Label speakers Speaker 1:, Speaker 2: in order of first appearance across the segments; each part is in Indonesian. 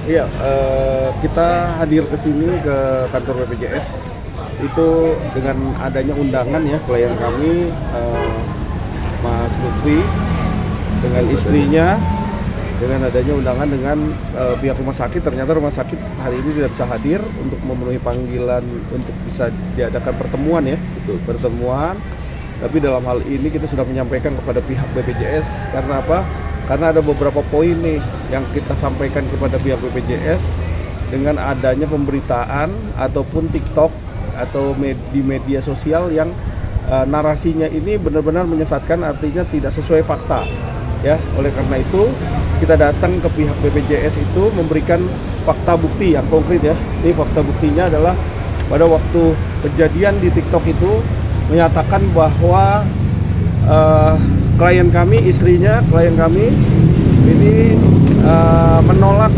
Speaker 1: Iya, kita hadir ke sini ke kantor BPJS itu dengan adanya undangan ya klien kami Mas Lutfi dengan istrinya, dengan adanya undangan dengan pihak rumah sakit. Ternyata rumah sakit hari ini tidak bisa hadir untuk memenuhi panggilan untuk bisa diadakan pertemuan ya. Betul. Pertemuan. Tapi dalam hal ini kita sudah menyampaikan kepada pihak BPJS karena apa? Karena ada beberapa poin nih yang kita sampaikan kepada pihak BPJS dengan adanya pemberitaan ataupun TikTok atau di media sosial yang narasinya ini benar-benar menyesatkan, artinya tidak sesuai fakta. Ya, oleh karena itu kita datang ke pihak BPJS itu memberikan fakta bukti yang konkret ya. Ini fakta buktinya adalah pada waktu kejadian di TikTok itu menyatakan bahwa klien kami, istrinya klien kami ini menolak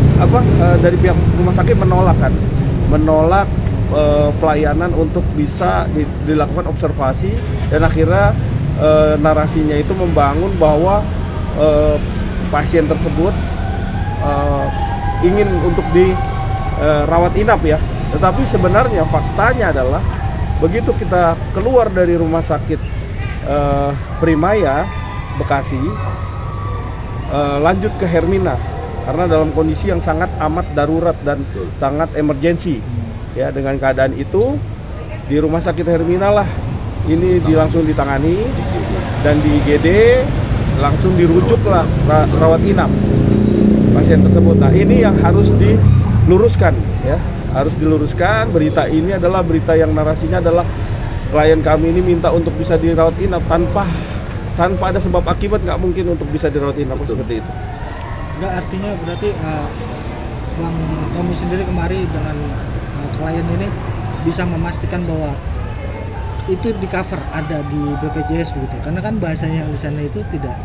Speaker 1: dari pihak rumah sakit menolak pelayanan untuk bisa dilakukan observasi, dan akhirnya narasinya itu membangun bahwa pasien tersebut ingin untuk dirawat inap ya. Tetapi sebenarnya faktanya adalah begitu kita keluar dari rumah sakit Primaya Bekasi, lanjut ke Hermina karena dalam kondisi yang sangat amat darurat dan sangat emergensi ya. Dengan keadaan itu di rumah sakit Hermina lah ini langsung ditangani dan di IGD langsung dirujuk lah rawat inap pasien tersebut. Nah, ini yang harus diluruskan ya, harus diluruskan. Berita ini adalah berita yang narasinya adalah klien kami ini minta untuk bisa dirawat inap tanpa ada sebab akibat, nggak mungkin untuk bisa dirawat inap. Betul. Seperti itu.
Speaker 2: Nggak, artinya berarti Bang Tommy sendiri kemarin dengan klien ini bisa memastikan bahwa itu di cover ada di BPJS begitu, karena kan bahasanya yang di sana itu tidak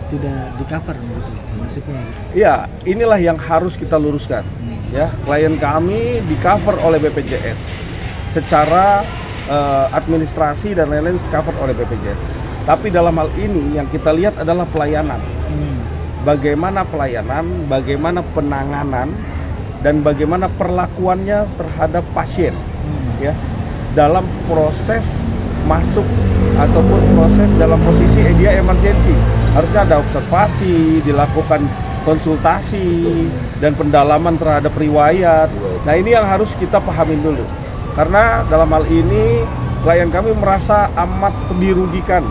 Speaker 2: di cover begitu maksudnya gitu.
Speaker 1: Iya, inilah yang harus kita luruskan ya. Klien kami di cover oleh BPJS secara administrasi dan lain-lain di cover oleh BPJS. Tapi dalam hal ini yang kita lihat adalah pelayanan. Bagaimana pelayanan, bagaimana penanganan, dan bagaimana perlakuannya terhadap pasien ya dalam proses masuk ataupun proses dalam posisi dia emergensi. Harusnya ada observasi, dilakukan konsultasi dan pendalaman terhadap riwayat. Nah, ini yang harus kita pahamin dulu. Karena dalam hal ini klien kami merasa amat dirugikan.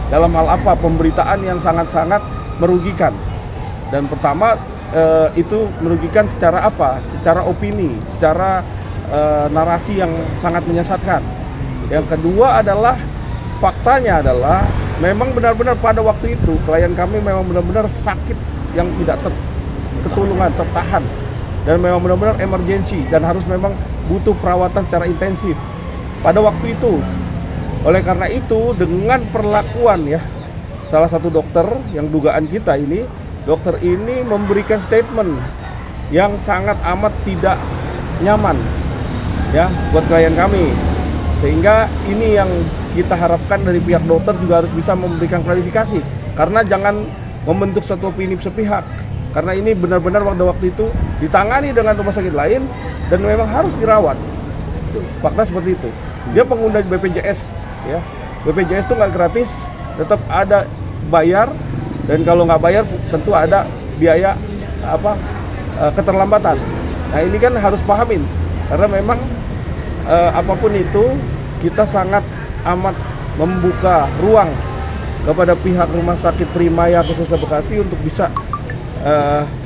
Speaker 1: Dalam hal apa? Pemberitaan yang sangat-sangat merugikan. Dan pertama itu merugikan secara apa? Secara opini, secara narasi yang sangat menyesatkan. Yang kedua adalah faktanya adalah memang benar-benar pada waktu itu klien kami memang benar-benar sakit yang tidak ketulungan, tertahan, dan memang benar-benar emergensi dan harus memang butuh perawatan secara intensif pada waktu itu. Oleh karena itu dengan perlakuan ya salah satu dokter yang dugaan kita ini, dokter ini memberikan statement yang sangat amat tidak nyaman ya buat klien kami. Sehingga ini yang kita harapkan dari pihak dokter juga harus bisa memberikan klarifikasi, karena jangan membentuk suatu opini sepihak, karena ini benar-benar pada waktu itu ditangani dengan rumah sakit lain dan memang harus dirawat. Fakta seperti itu. Dia pengguna BPJS ya. BPJS itu nggak gratis, tetap ada bayar, dan kalau nggak bayar tentu ada biaya keterlambatan. Nah, ini kan harus pahamin, karena memang apapun itu kita sangat amat membuka ruang kepada pihak rumah sakit Primaya khususnya Bekasi untuk bisa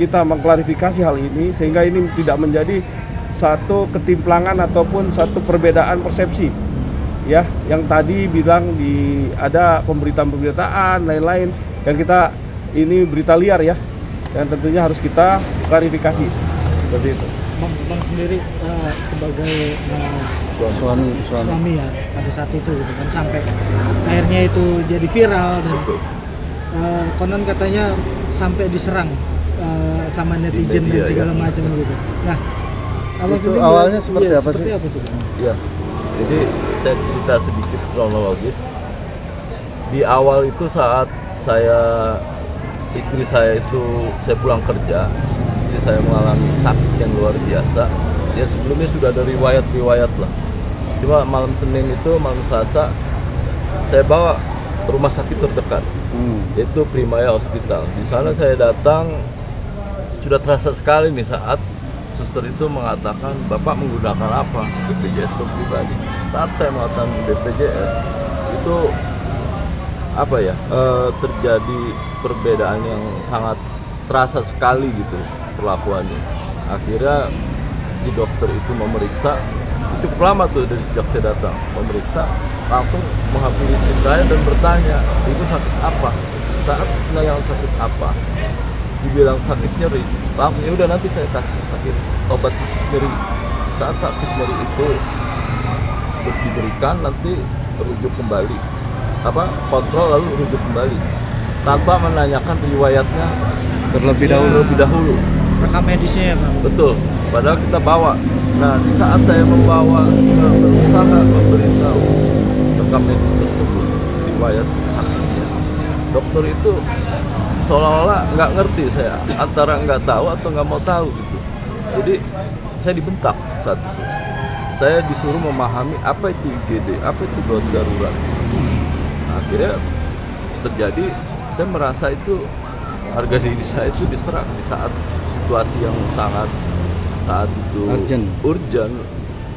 Speaker 1: kita mengklarifikasi hal ini, sehingga ini tidak menjadi satu ketimplangan ataupun satu perbedaan persepsi ya, yang tadi bilang ada pemberitaan lain-lain yang kita ini berita liar ya, dan tentunya harus kita klarifikasi seperti itu.
Speaker 2: Bang sendiri sebagai suami ya pada saat itu gitu kan, sampai akhirnya itu jadi viral dan konon katanya sampai diserang sama netizen dan segala macam gitu. Nah,
Speaker 3: itu awalnya seperti apa sih?
Speaker 4: Ya, jadi saya cerita sedikit kronologis. Di awal itu saat istri saya pulang kerja, istri saya mengalami sakit yang luar biasa. Ya sebelumnya sudah ada riwayat lah. Cuma malam Senin itu, malam Selasa, saya bawa rumah sakit terdekat, yaitu Primaya Hospital. Di sana saya datang, sudah terasa sekali nih saat suster itu mengatakan, Bapak menggunakan apa? BPJS pribadi. Saat saya mengatakan BPJS, itu apa ya, terjadi perbedaan yang sangat terasa sekali gitu perlakuannya. Akhirnya si dokter itu memeriksa, cukup lama tuh dari sejak saya datang, memeriksa, langsung menghubungi istri saya dan bertanya, ibu sakit apa? Saat nanya sakit apa, dibilang sakit nyeri, langsung ya udah nanti saya kasih obat sakit nyeri. Saat sakit nyeri itu diberikan, nanti rujuk kembali, kontrol lalu rujuk kembali, tanpa menanyakan riwayatnya
Speaker 3: terlebih
Speaker 4: dahulu.
Speaker 2: Rekam medisnya ya Bang?
Speaker 4: Betul, padahal kita bawa. Nah, di saat saya berusaha memberitahu rekam medis tersebut, riwayat sakitnya, dokter itu seolah-olah nggak ngerti saya, antara nggak tahu atau nggak mau tahu gitu. Jadi saya dibentak saat itu. Saya disuruh memahami apa itu IGD, apa itu gawat darurat. Nah, akhirnya terjadi, saya merasa itu harga diri saya itu diserang di saat situasi yang saat itu urgent,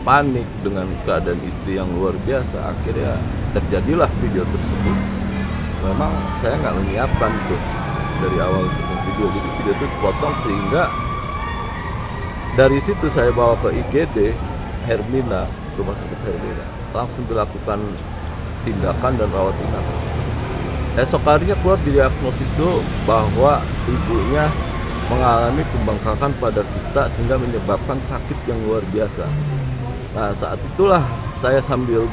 Speaker 4: panik dengan keadaan istri yang luar biasa. Akhirnya terjadilah video tersebut. Memang saya nggak menyiapkan itu dari awal untuk video, jadi video itu sepotong, sehingga dari situ saya bawa ke IGD Hermina, rumah sakit Hermina, langsung dilakukan tindakan dan rawat inap. Esok harinya keluar didiagnos itu bahwa ibunya mengalami pembengkakan pada kista sehingga menyebabkan sakit yang luar biasa. Nah, saat itulah saya sambil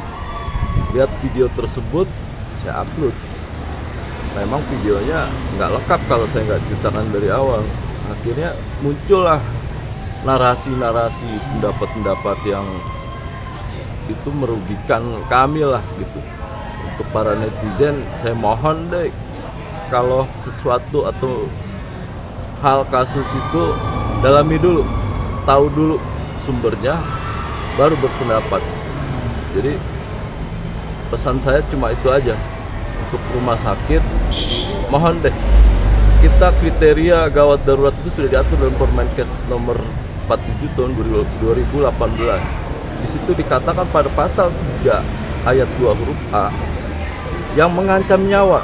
Speaker 4: lihat video tersebut, saya upload. Memang videonya nggak lengkap kalau saya nggak ceritakan dari awal. Akhirnya muncullah narasi-narasi, pendapat-pendapat yang itu merugikan kami lah gitu. Untuk para netizen, saya mohon deh, kalau sesuatu atau hal kasus itu dalami dulu, tahu dulu sumbernya, baru berpendapat. Jadi pesan saya cuma itu aja. Untuk rumah sakit, mohon deh, kita kriteria gawat darurat itu sudah diatur dalam Permenkes nomor 47 tahun 2018. Di situ dikatakan pada pasal 3 ayat 2 huruf A yang mengancam nyawa.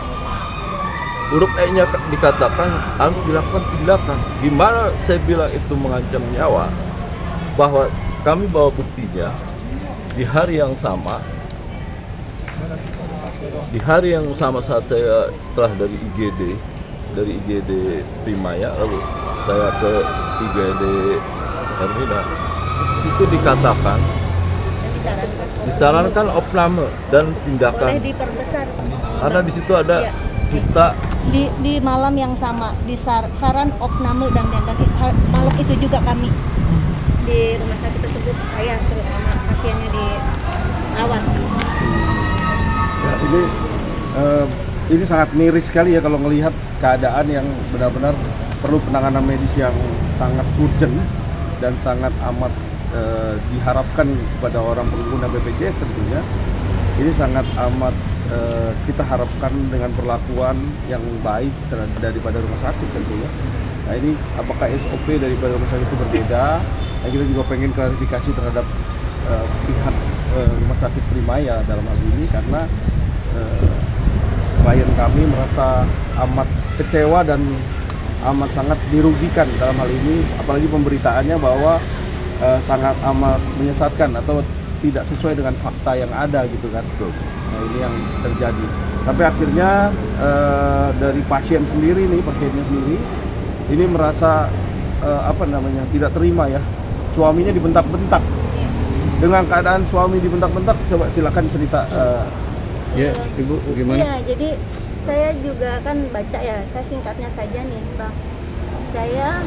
Speaker 4: Huruf E-nya dikatakan harus dilakukan tindakan. Gimana saya bilang itu mengancam nyawa? Bahwa kami bawa buktinya di hari yang sama. Di hari yang sama saat saya setelah dari IGD Primaya, lalu saya ke IGD Hermina, situ dikatakan disarankan opname dan tindakan.
Speaker 5: Boleh diperbesar.
Speaker 4: Karena di situ ada hista.
Speaker 5: Di malam yang sama saran opname dan malam itu juga kami di rumah sakit tersebut, saya terutama pasiennya dirawat.
Speaker 1: Ya, ini sangat miris sekali ya kalau melihat keadaan yang benar-benar perlu penanganan medis yang sangat urgent dan sangat amat diharapkan kepada orang pengguna BPJS tentunya. Ini sangat amat kita harapkan dengan perlakuan yang baik daripada rumah sakit tentunya. Nah, ini apakah SOP daripada rumah sakit itu berbeda? Nah, kita juga pengen klarifikasi terhadap pihak rumah sakit Primaya dalam hal ini, karena klien kami merasa amat kecewa dan amat sangat dirugikan dalam hal ini, apalagi pemberitaannya bahwa sangat amat menyesatkan atau tidak sesuai dengan fakta yang ada gitu kan. Nah, ini yang terjadi sampai akhirnya dari pasiennya sendiri ini merasa tidak terima ya, suaminya dibentak-bentak. Dengan keadaan suami dibentak-bentak, coba silakan cerita.
Speaker 3: Ya, Ibu gimana?
Speaker 5: Iya, jadi saya juga kan baca ya, saya singkatnya saja nih Bang. Saya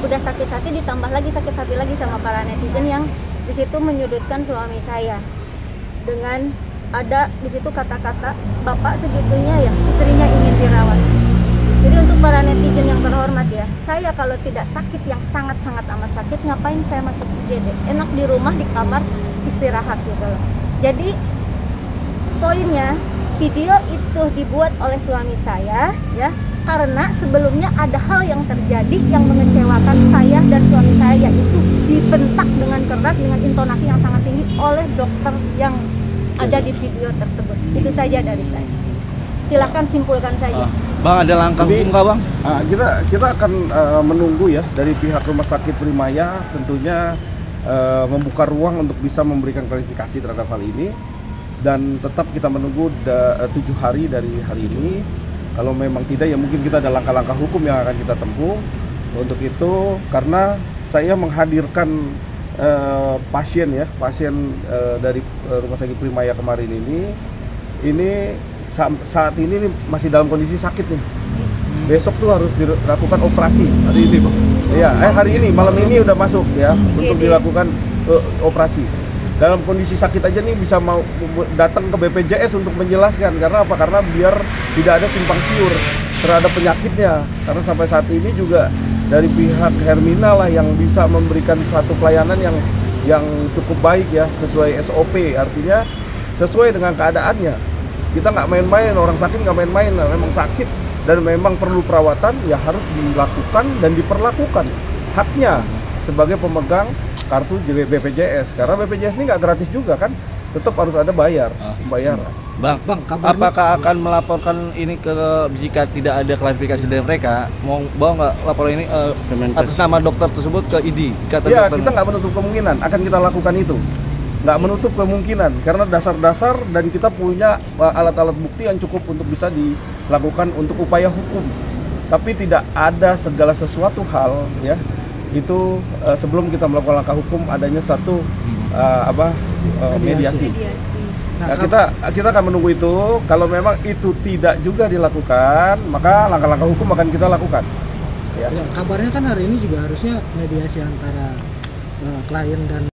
Speaker 5: udah sakit hati, ditambah lagi sakit hati lagi sama para netizen yang di situ menyudutkan suami saya dengan ada di situ kata-kata, bapak segitunya ya istrinya ingin dirawat. Jadi untuk para netizen yang terhormat ya, saya kalau tidak sakit yang sangat-sangat amat sakit, ngapain saya masuk IGD? Enak di rumah, di kamar, istirahat gitu loh. Jadi poinnya, video itu dibuat oleh suami saya ya, karena sebelumnya ada hal yang terjadi yang mengecewakan saya dan suami saya, yaitu dibentak dengan keras dengan intonasi yang sangat tinggi oleh dokter yang ada di video tersebut. Itu saja dari saya. Silahkan simpulkan saja.
Speaker 3: Bang, ada langkah hukum kah, Bang?
Speaker 1: Kita akan menunggu ya dari pihak Rumah Sakit Primaya, tentunya membuka ruang untuk bisa memberikan klarifikasi terhadap hal ini, dan tetap kita menunggu 7 hari dari hari ini. Kalau memang tidak, ya mungkin kita ada langkah-langkah hukum yang akan kita tempuh untuk itu, karena saya menghadirkan pasien dari Rumah Sakit Primaya kemarin ini saat ini masih dalam kondisi sakit nih. Besok tuh harus dilakukan operasi hari ini, Bang. Ya, hari ini malam ini udah masuk ya untuk dilakukan operasi. Dalam kondisi sakit aja nih bisa mau datang ke BPJS untuk menjelaskan, karena apa? Karena biar tidak ada simpang siur terhadap penyakitnya. Karena sampai saat ini juga dari pihak Hermina lah yang bisa memberikan suatu pelayanan yang cukup baik ya, sesuai SOP, artinya sesuai dengan keadaannya. Kita nggak main-main, orang sakit nggak main-main, memang sakit dan memang perlu perawatan, ya harus dilakukan dan diperlakukan haknya sebagai pemegang kartu BPJS, karena BPJS ini nggak gratis juga kan, tetap harus ada pembayaran.
Speaker 3: Bang, apakah akan melaporkan ini jika tidak ada klarifikasi dari mereka? Mau bawa nggak laporan ini atas nama dokter tersebut ke ID?
Speaker 1: Ya, kita nggak menutup kemungkinan akan kita lakukan itu, nggak menutup kemungkinan, karena dasar-dasar dan kita punya alat-alat bukti yang cukup untuk bisa dilakukan untuk upaya hukum. Tapi tidak ada segala sesuatu hal ya itu sebelum kita melakukan langkah hukum adanya satu mediasi. Nah, kita akan menunggu itu. Kalau memang itu tidak juga dilakukan, maka langkah-langkah hukum akan kita lakukan. Ya.
Speaker 2: Ya, kabarnya kan hari ini juga harusnya mediasi antara klien dan